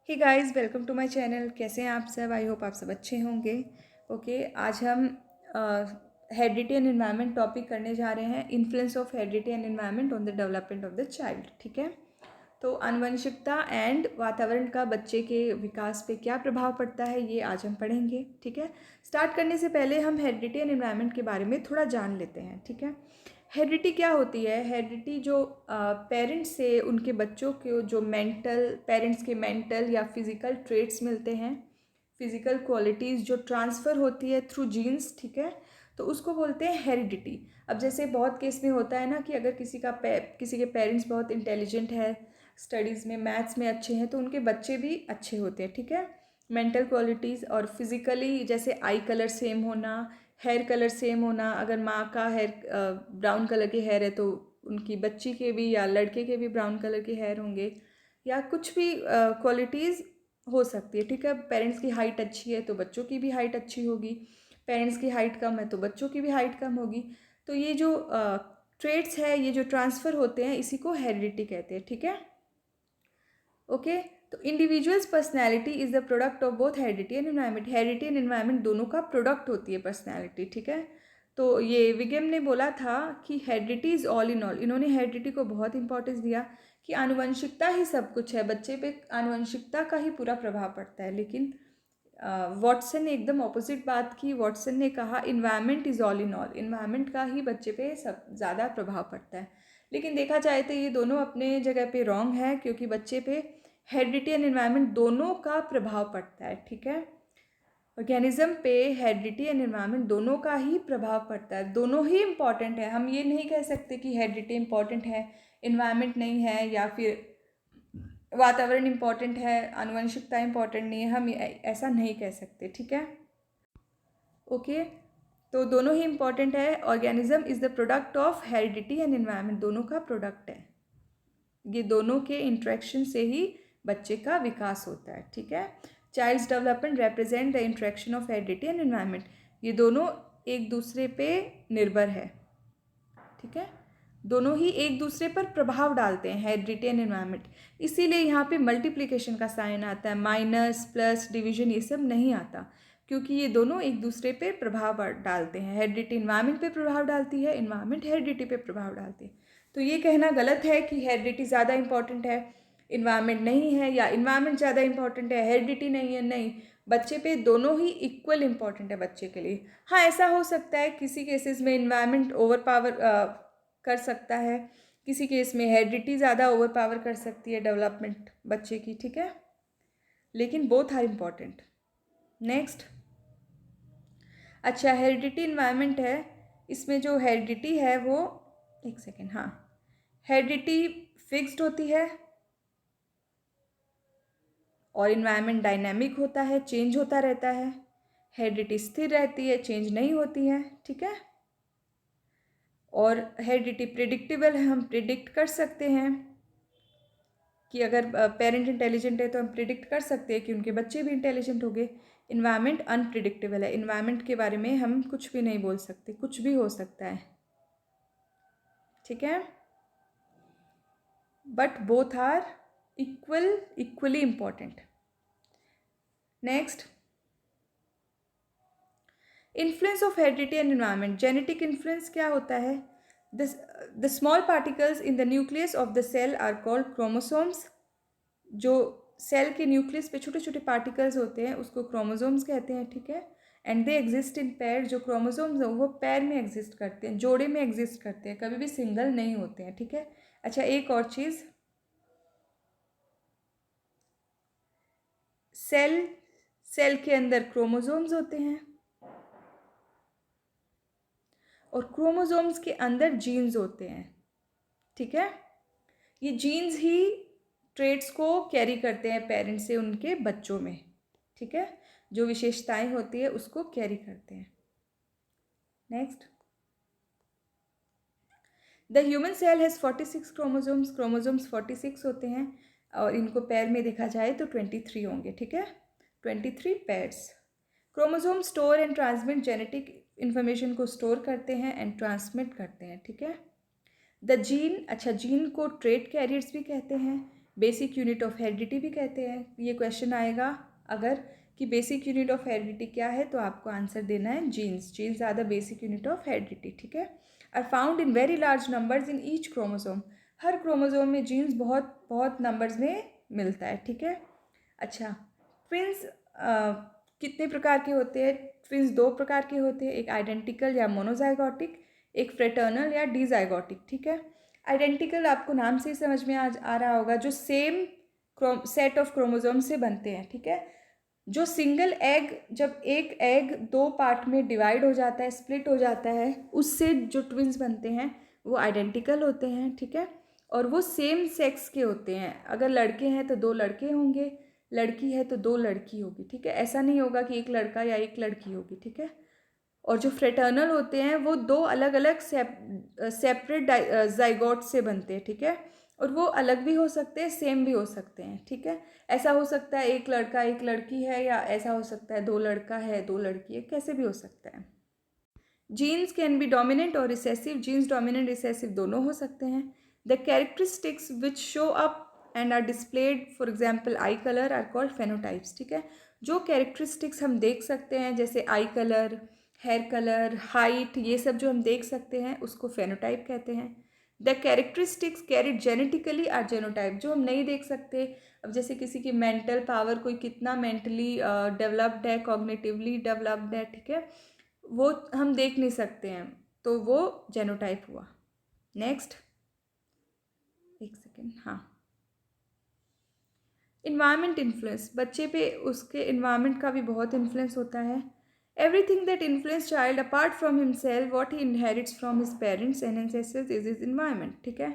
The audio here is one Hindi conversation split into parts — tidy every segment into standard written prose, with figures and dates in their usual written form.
Hey guys, welcome to my channel. कैसे हैं आप सब? आई होप आप सब अच्छे होंगे। ओके, आज हम हेरिडिटी एंड एनवायरनमेंट टॉपिक करने जा रहे हैं। Influence of heredity and environment on the development of the child. ठीक है, तो आनुवंशिकता एंड वातावरण का बच्चे के विकास पे क्या प्रभाव पड़ता है, ये आज हम पढ़ेंगे। ठीक है, स्टार्ट करने से पहले हम हेरिडिटी एंड एनवायरनमेंट के बारे में थोड़ा जान लेते हैं। ठीक है, हेरिडिटी क्या होती है? हेरिडिटी जो पेरेंट्स से उनके बच्चों को जो पेरेंट्स के मेंटल या फिज़िकल ट्रेट्स मिलते हैं, फिज़िकल क्वालिटीज़ जो ट्रांसफ़र होती है थ्रू जीन्स। ठीक है, तो उसको बोलते हैं हेरिडिटी। अब जैसे बहुत केस में होता है ना कि अगर किसी के पेरेंट्स बहुत इंटेलिजेंट है, स्टडीज़ में मैथ्स में अच्छे हैं, तो उनके बच्चे भी अच्छे होते हैं। ठीक है, मेंटल क्वालिटीज़ और फिज़िकली जैसे आई कलर सेम होना, हेयर कलर सेम होना। अगर माँ का हेयर ब्राउन कलर के हेयर है तो उनकी बच्ची के भी या लड़के के भी ब्राउन कलर के हेयर होंगे, या कुछ भी क्वालिटीज़ हो सकती है। ठीक है, पेरेंट्स की हाइट अच्छी है तो बच्चों की भी हाइट अच्छी होगी, पेरेंट्स की हाइट कम है तो बच्चों की भी हाइट कम होगी। तो ये जो ट्रेट्स है, ये जो ट्रांसफ़र होते हैं, इसी को हेरिडिटी कहते हैं। ठीक है, ओके। तो individuals personality is the product of both heredity and environment. Heredity and environment दोनों का प्रोडक्ट होती है पर्सनैलिटी। ठीक है, तो ये विगेम ने बोला था कि heredity is all in all. इन्होंने हेरिडिटी को बहुत इंपॉर्टेंस दिया कि आनुवंशिकता ही सब कुछ है, बच्चे पे आनुवंशिकता का ही पूरा प्रभाव पड़ता है। लेकिन वॉटसन ने एकदम ऑपोजिट बात की। वॉटसन ने कहा environment is all in all, environment का ही बच्चे पे सब ज़्यादा प्रभाव पड़ता है। लेकिन देखा जाए तो ये दोनों अपने जगह पे रॉन्ग है, क्योंकि बच्चे पे हेरिडिटी एंड एनवायरनमेंट दोनों का प्रभाव पड़ता है। ठीक है, ऑर्गेनिज्म पे हेरिडिटी एंड एनवायरनमेंट दोनों का ही प्रभाव पड़ता है, दोनों ही इम्पॉर्टेंट है। हम ये नहीं कह सकते कि हेरिडिटी इम्पॉर्टेंट है, इन्वायरमेंट नहीं है, या फिर वातावरण इम्पॉर्टेंट है, आनुवंशिकता इम्पॉर्टेंट नहीं है। हम ऐसा नहीं कह सकते। ठीक है, ओके। तो दोनों ही इम्पॉर्टेंट है। Organism is the product of heredity and environment, दोनों का प्रोडक्ट है। ये दोनों के इंट्रैक्शन से ही बच्चे का विकास होता है। ठीक है, child's development represent the interaction of heredity and environment. ये दोनों एक दूसरे पे निर्भर है। ठीक है, दोनों ही एक दूसरे पर प्रभाव डालते हैं, हेरिडिटी एंड एनवायरनमेंट। इसीलिए यहाँ पे मल्टीप्लिकेशन का साइन आता है, माइनस प्लस डिवीजन ये सब नहीं आता, क्योंकि ये दोनों एक दूसरे पे प्रभाव डालते हैं। हेरिडिटी इन्वायरमेंट पे प्रभाव डालती है, इन्वायरमेंट हेरिडिटी पे प्रभाव डालती है। तो ये कहना गलत है कि हेरिडिटी ज़्यादा इंपॉर्टेंट है, इन्वायरमेंट नहीं है, या इन्वायरमेंट ज़्यादा इंपॉर्टेंट है, हेरिडिटी नहीं है। नहीं, बच्चे पे दोनों ही इक्वल इंपॉर्टेंट है बच्चे के लिए। हाँ, ऐसा हो सकता है किसी केसेस में इन्वायरमेंट ओवर पावर कर सकता है, किसी केस में हेरिडिटी ज़्यादा ओवर पावर कर सकती है डेवलपमेंट बच्चे की। ठीक है, लेकिन बोथ आर इम्पॉर्टेंट। नेक्स्ट, अच्छा, हेरिडिटी इन्वायरमेंट है, इसमें जो हेरिडिटी है वो, एक सेकेंड, हाँ, हेरिडिटी फिक्स्ड होती है और इन्वायरमेंट डायनेमिक होता है, चेंज होता रहता है। हेरिडिटी स्थिर रहती है, चेंज नहीं होती है। ठीक है, और हेरिडिटी प्रिडिक्टेबल है, हम प्रिडिक्ट कर सकते हैं कि अगर पेरेंट इंटेलिजेंट है तो हम प्रिडिक्ट कर सकते हैं कि उनके बच्चे भी इंटेलिजेंट होंगे। इन्वायरमेंट अनप्रिडिक्टेबल है, इन्वायरमेंट के बारे में हम कुछ भी नहीं बोल सकते, कुछ भी हो सकता है। ठीक है, but both are equally important. Next, influence of heredity and environment. Genetic influence क्या होता है? The small particles in the nucleus of the cell are called chromosomes. जो सेल के न्यूक्लियस पे छोटे छोटे पार्टिकल्स होते हैं उसको क्रोमोसोम्स कहते हैं। ठीक है, and they exist in pair. जो क्रोमोसोम्स हैं वो पेयर में एग्जिस्ट करते हैं, जोड़े में एग्जिस्ट करते हैं, कभी भी सिंगल नहीं होते हैं। ठीक है, अच्छा, एक और चीज़, सेल सेल के अंदर क्रोमोसोम्स होते हैं और क्रोमोसोम्स के अंदर जीन्स होते हैं। ठीक है, ये जीन्स ही ट्रेट्स को कैरी करते हैं पेरेंट्स से उनके बच्चों में। ठीक है, जो विशेषताएं होती है उसको कैरी करते हैं। Next, the human cell has 46 chromosomes. Chromosomes 46 होते हैं और इनको पैर में देखा जाए तो 23 होंगे। ठीक है, 23 pairs. Chromosome store and transmit genetic information को स्टोर करते हैं एंड ट्रांसमिट करते हैं। ठीक है, द जीन, अच्छा, जीन को ट्रेट कैरियर्स भी कहते हैं। बेसिक यूनिट ऑफ हेरिडिटी भी कहते हैं। ये क्वेश्चन आएगा अगर कि बेसिक यूनिट ऑफ हेरिडिटी क्या है, तो आपको आंसर देना है genes. Genes are the basic unit of heredity, ठीक है। Are found in very large numbers in each chromosome. हर क्रोमोसोम में जीन्स बहुत बहुत नंबर्स में मिलता है, ठीक है। अच्छा, ट्विंस कितने प्रकार के होते हैं? ट्विंस दो प्रकार के होते हैं, एक आइडेंटिकल या मोनोजाइगोटिक, एक फ्रेटर्नल या डिजाइगोटिक, ठीक है। आइडेंटिकल आपको नाम से ही समझ में आ रहा होगा, जो सेम सेट ऑफ क्रोमोसोम से बनते हैं, ठीक है। जो सिंगल एग, जब एक एग दो पार्ट में डिवाइड हो जाता है, स्प्लिट हो जाता है, उससे जो ट्विंस बनते हैं वो आइडेंटिकल होते हैं, ठीक है। और वो सेम सेक्स के होते हैं। अगर लड़के हैं तो दो लड़के होंगे, लड़की है तो दो लड़की होगी, ठीक है। ऐसा नहीं होगा कि एक लड़का या एक लड़की होगी, ठीक है। और जो फ्रेटर्नल होते हैं वो दो अलग अलग सेपरेट जाइगोट से बनते हैं, ठीक है। और वो अलग भी हो सकते हैं, सेम भी हो सकते हैं, ठीक है। ऐसा हो सकता है एक लड़का एक लड़की है, या ऐसा हो सकता है दो लड़का है दो लड़की है, कैसे भी हो सकता है। जीन्स कैन बी डोमिनेंट और रिसेसिव। जीन्स डोमिनेंट रिसेसिव दोनों हो सकते हैं। The characteristics which show up and are displayed, for example eye colour, are called phenotypes, ठीक है। जो कैरेक्टरिस्टिक्स हम देख सकते हैं, जैसे eye colour, hair colour, height, ये सब जो हम देख सकते हैं उसको फेनोटाइप कहते हैं। The characteristics carried genetically are genotype. जो हम नहीं देख सकते, अब जैसे किसी की मेंटल पावर, कोई कितना मेंटली डेवलप्ड है, कॉग्निटिवली डेवलप्ड है, ठीक है, वो हम देख नहीं सकते हैं, तो वो जेनोटाइप हुआ। नेक्स्ट, एक सेकेंड, हाँ, इन्वायरमेंट इन्फ्लुएंस। बच्चे पे उसके इन्वायरमेंट का भी बहुत इन्फ्लुएंस होता है। Everything that influence child apart from himself, what he inherits from his parents and ancestors, is his environment, ठीक है।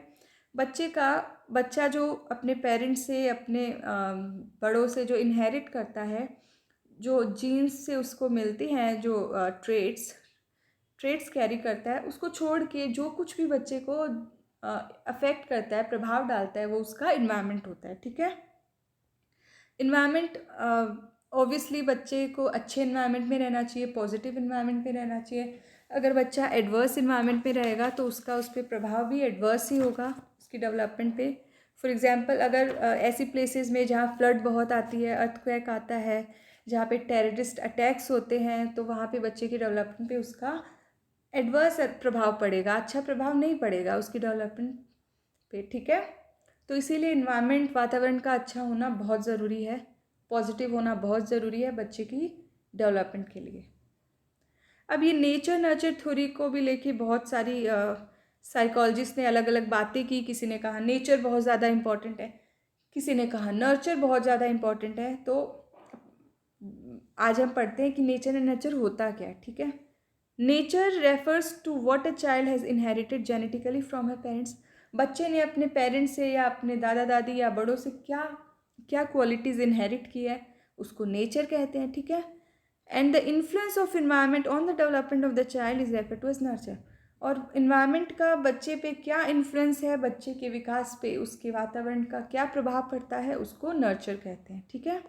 बच्चा जो अपने पेरेंट्स से, अपने बड़ों से जो इनहेरिट करता है, जो जीन्स से उसको मिलती हैं, जो ट्रेड्स कैरी करता है, उसको छोड़ के जो कुछ भी बच्चे को अफेक्ट करता है, प्रभाव डालता है, वो उसका इन्वायरमेंट होता है, ठीक है। इन्वायरमेंट, ऑब्वियसली बच्चे को अच्छे इन्वायरमेंट में रहना चाहिए, पॉजिटिव इन्वायरमेंट में रहना चाहिए। अगर बच्चा एडवर्स इन्वायरमेंट में रहेगा तो उसका उस पर प्रभाव भी एडवर्स ही होगा, उसकी डेवलपमेंट पे। फॉर एग्जांपल, अगर ऐसी प्लेसेस में जहाँ फ्लड बहुत आती है, अर्थक्वेक आता है, जहाँ पे टेररिस्ट अटैक्स होते हैं, तो वहाँ पे बच्चे की डेवलपमेंट पे उसका एडवर्स प्रभाव पड़ेगा, अच्छा प्रभाव नहीं पड़ेगा उसकी डेवलपमेंट पे, ठीक है। तो इसीलिए इन्वायरमेंट, वातावरण का अच्छा होना बहुत ज़रूरी है, पॉजिटिव होना बहुत ज़रूरी है बच्चे की डेवलपमेंट के लिए। अब ये नेचर नर्चर थ्योरी को भी लेके बहुत सारी साइकोलॉजिस्ट ने अलग अलग बातें की। किसी ने कहा नेचर बहुत ज़्यादा इम्पॉर्टेंट है, किसी ने कहा नर्चर बहुत ज़्यादा इम्पॉर्टेंट है। तो आज हम पढ़ते हैं कि नेचर एंड नर्चर होता क्या है, ठीक है। Nature refers to what a child has inherited genetically from her parents. बच्चे ने अपने पेरेंट्स से या अपने दादा दादी या बड़ों से क्या क्या क्वालिटीज़ इनहेरिट की है, उसको नेचर कहते हैं, ठीक है। And the influence of environment on the development of the child is refer to as nurture. और इन्वायरमेंट का बच्चे पे क्या इन्फ्लुएंस है, बच्चे के विकास पे उसके वातावरण का क्या प्रभाव पड़ता है, उसको नर्चर कहते हैं, ठीक है।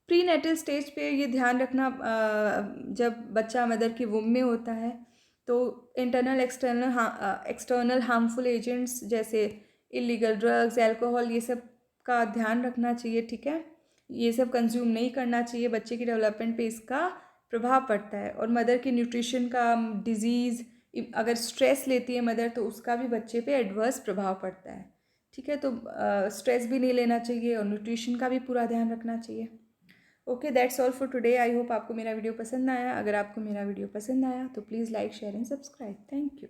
प्री नेटल स्टेज पे ये ध्यान रखना, जब बच्चा मदर की वुम में होता है तो इंटरनल एक्सटर्नल हार्मफुल एजेंट्स जैसे इलीगल ड्रग्स, अल्कोहल, ये सब का ध्यान रखना चाहिए, ठीक है। ये सब कंज्यूम नहीं करना चाहिए, बच्चे की डेवलपमेंट पे इसका प्रभाव पड़ता है। और मदर की न्यूट्रिशन का, डिजीज़, अगर स्ट्रेस लेती है मदर तो उसका भी बच्चे पे एडवर्स प्रभाव पड़ता है, ठीक है। तो स्ट्रेस भी नहीं लेना चाहिए और न्यूट्रिशन का भी पूरा ध्यान रखना चाहिए। Okay, that's all for today. I hope आपको मेरा वीडियो पसंद आया। अगर आपको मेरा वीडियो पसंद आया तो please like, share and subscribe. Thank you.